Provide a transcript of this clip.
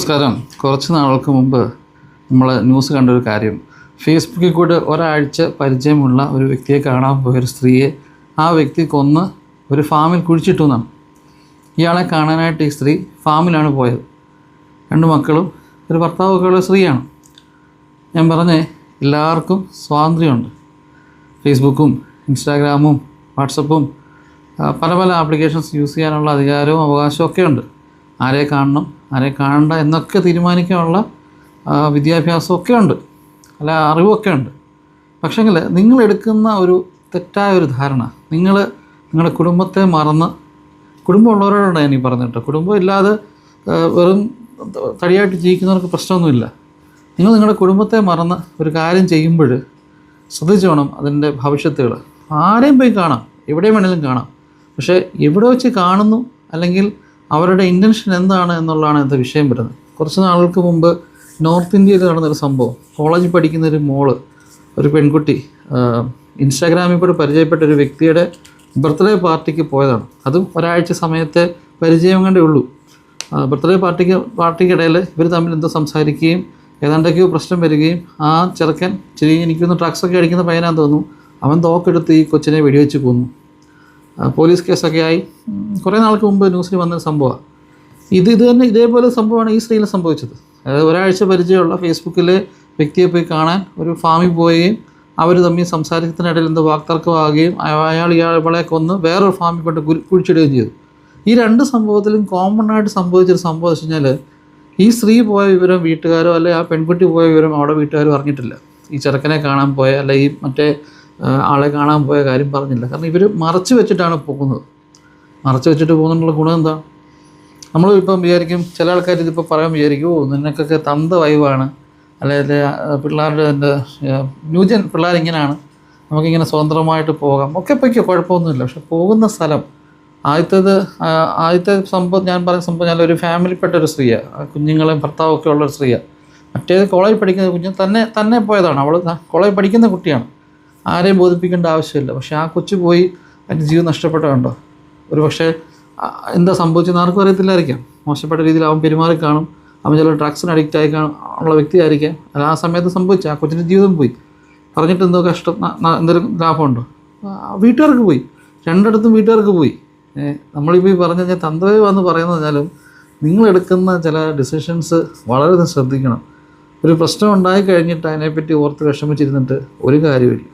നമസ്കാരം. കുറച്ച് നാൾക്ക് മുമ്പ് നമ്മൾ ന്യൂസ് കണ്ടൊരു കാര്യം, ഫേസ്ബുക്കിൽ കൂടെ ഒരാഴ്ച പരിചയമുള്ള ഒരു വ്യക്തിയെ കാണാൻ പോയൊരു സ്ത്രീയെ ആ വ്യക്തി കൊന്ന് ഒരു ഫാമിൽ കുഴിച്ചിട്ടു എന്നാണ്. ഇയാളെ കാണാനായിട്ട് ഈ സ്ത്രീ ഫാമിലാണ് പോയത്. 2 മക്കളും ഒരു ഭർത്താവൊക്കെ ഉള്ള സ്ത്രീയാണ്. ഞാൻ പറഞ്ഞേ, എല്ലാവർക്കും സ്വാതന്ത്ര്യമുണ്ട്. ഫേസ്ബുക്കും ഇൻസ്റ്റാഗ്രാമും വാട്സപ്പും പല പല ആപ്ലിക്കേഷൻസ് യൂസ് ചെയ്യാനുള്ള അധികാരവും അവകാശവും ഒക്കെ ഉണ്ട്. ആരെ കാണണം ആരെ കാണണ്ട എന്നൊക്കെ തീരുമാനിക്കാനുള്ള വിദ്യാഭ്യാസമൊക്കെ ഉണ്ട്, അല്ല അറിവൊക്കെ ഉണ്ട്. പക്ഷേങ്കിൽ നിങ്ങളെടുക്കുന്ന ഒരു തെറ്റായൊരു ധാരണ, നിങ്ങളുടെ കുടുംബത്തെ മറന്ന്, കുടുംബമുള്ളവരോടാണ് ഞാൻ ഈ പറഞ്ഞിട്ട്, കുടുംബം ഇല്ലാതെ വെറും തടിയായിട്ട് ജീവിക്കുന്നവർക്ക് പ്രശ്നമൊന്നുമില്ല. നിങ്ങളുടെ കുടുംബത്തെ മറന്ന് ഒരു കാര്യം ചെയ്യുമ്പോൾ ശ്രദ്ധിച്ചു വേണം അതിൻ്റെ ഭവിഷ്യത്തുകൾ. ആരെയും പോയി കാണാം, എവിടെയും വേണമെങ്കിലും കാണാം. പക്ഷേ എവിടെ വെച്ച് കാണുന്നു അല്ലെങ്കിൽ അവരുടെ ഇൻറ്റൻഷൻ എന്താണ് എന്നുള്ളതാണ് ഇന്നത്തെ വിഷയം വരുന്നത്. കുറച്ച് നാളുകൾക്ക് മുമ്പ് നോർത്ത് ഇന്ത്യയിൽ നടന്നൊരു സംഭവം, കോളേജിൽ പഠിക്കുന്നൊരു ഒരു പെൺകുട്ടി ഇൻസ്റ്റാഗ്രാമിൽ കൂടെ പരിചയപ്പെട്ട ഒരു വ്യക്തിയുടെ ബർത്ത്ഡേ പാർട്ടിക്ക് പോയതാണ്. അതും ഒരാഴ്ച സമയത്തെ പരിചയം കണ്ടേ ഉള്ളൂ. ബർത്ത്ഡേ പാർട്ടിക്കിടയിൽ ഇവർ തമ്മിൽ എന്തോ സംസാരിക്കുകയും ഏതാണ്ടൊക്കെയോ പ്രശ്നം വരികയും ആ ചെറുക്കൻ എനിക്കൊന്ന് ഡ്രഗ്സൊക്കെ അടിക്കുന്ന പയ്യനാന്ന് തോന്നുന്നു, അവൻ തോക്കെടുത്ത് ഈ കൊച്ചിനെ വെടിവെച്ച് കൊന്നു. പോലീസ് കേസൊക്കെ ആയി. കുറേ നാൾക്ക് മുമ്പ് ന്യൂസിൽ വന്നൊരു സംഭവമാണ് ഇത്. തന്നെ ഇതേപോലെ സംഭവമാണ് ഈ സ്ത്രീയിൽ സംഭവിച്ചത്. അതായത് ഒരാഴ്ച പരിചയമുള്ള ഫേസ്ബുക്കിലെ വ്യക്തിയെ പോയി കാണാൻ ഒരു ഫാമിൽ പോവുകയും അവർ തമ്മിൽ സംസാരത്തിനിടയിൽ എന്തോ വാക്തർക്കമാകുകയും ഇയാളെ കൊന്ന് വേറൊരു ഫാമിൽ കൊണ്ട് കുഴിച്ചിടുകയും ചെയ്തു. ഈ 2 സംഭവത്തിലും കോമൺ ആയിട്ട് സംഭവിച്ചൊരു സംഭവം വെച്ച് കഴിഞ്ഞാൽ, ഈ സ്ത്രീ പോയ വിവരം വീട്ടുകാരോ അല്ലെ ആ പെൺകുട്ടി പോയ വിവരം അവിടെ വീട്ടുകാരോ അറിഞ്ഞിട്ടില്ല. ഈ ചെറുക്കനെ കാണാൻ പോയ അല്ലെ ഈ മറ്റേ ആളെ കാണാൻ പോയ കാര്യം പറഞ്ഞില്ല. കാരണം ഇവർ മറച്ചു വെച്ചിട്ടാണ് പോകുന്നത്. മറച്ചു വെച്ചിട്ട് പോകുന്നതിനുള്ള ഗുണം എന്താ? നമ്മളിപ്പം വിചാരിക്കും, ചില ആൾക്കാർ ഇതിപ്പോൾ പറയാൻ വിചാരിക്കും, നിനക്കൊക്കെ തന്ത വൈവാണ്, അല്ലെങ്കിൽ പിള്ളേരുടെ ന്യൂജൻ പിള്ളേരിങ്ങനെയാണ്, നമുക്കിങ്ങനെ സ്വതന്ത്രമായിട്ട് പോകാം, ഒക്കെ പൊയ്ക്കോ, കുഴപ്പമൊന്നുമില്ല. പക്ഷെ പോകുന്ന സ്ഥലം, ആദ്യത്തെ സംഭവം ഞാൻ പറഞ്ഞ സംഭവം, ഞാനൊരു ഫാമിലിപ്പെട്ടൊരു സ്ത്രീയാണ്, കുഞ്ഞുങ്ങളെയും ഭർത്താവൊക്കെ ഉള്ളൊരു സ്ത്രീയാണ്. മറ്റേത് കോളേജിൽ പഠിക്കുന്ന കുഞ്ഞ് തന്നെ പോയതാണ്. അവൾ കോളേജിൽ പഠിക്കുന്ന കുട്ടിയാണ്, ആരെയും ബോധിപ്പിക്കേണ്ട ആവശ്യമില്ല. പക്ഷേ ആ കൊച്ചു പോയി അതിൻ്റെ ജീവൻ നഷ്ടപ്പെട്ടുണ്ടോ? ഒരു പക്ഷേ എന്താ സംഭവിച്ചെന്ന് ആർക്കും അറിയത്തില്ലായിരിക്കാം. മോശപ്പെട്ട രീതിയിൽ അവൻ പെരുമാറി കാണും, അവൻ ചില ഡ്രഗ്സിന് അഡിക്റ്റ് ആയി ഉള്ള വ്യക്തിയായിരിക്കാം. അല്ല, ആ സമയത്ത് സംഭവിച്ചു, ആ കൊച്ചിൻ്റെ ജീവിതം പോയി. പറഞ്ഞിട്ട് എന്തോ എന്തെങ്കിലും ലാഭമുണ്ടോ? വീട്ടുകാർക്ക് പോയി, 2 വീട്ടുകാർക്ക് പോയി. നമ്മളിപ്പോൾ ഈ പറഞ്ഞു കഴിഞ്ഞാൽ തന്തവേ വന്ന് പറയുന്നതിനാലും നിങ്ങളെടുക്കുന്ന ചില ഡിസിഷൻസ് വളരെ ശ്രദ്ധിക്കണം. ഒരു പ്രശ്നം ഉണ്ടായി കഴിഞ്ഞിട്ട് അതിനെപ്പറ്റി ഓർത്ത് വിഷമിച്ചിരുന്നിട്ട് ഒരു കാര്യമില്ല.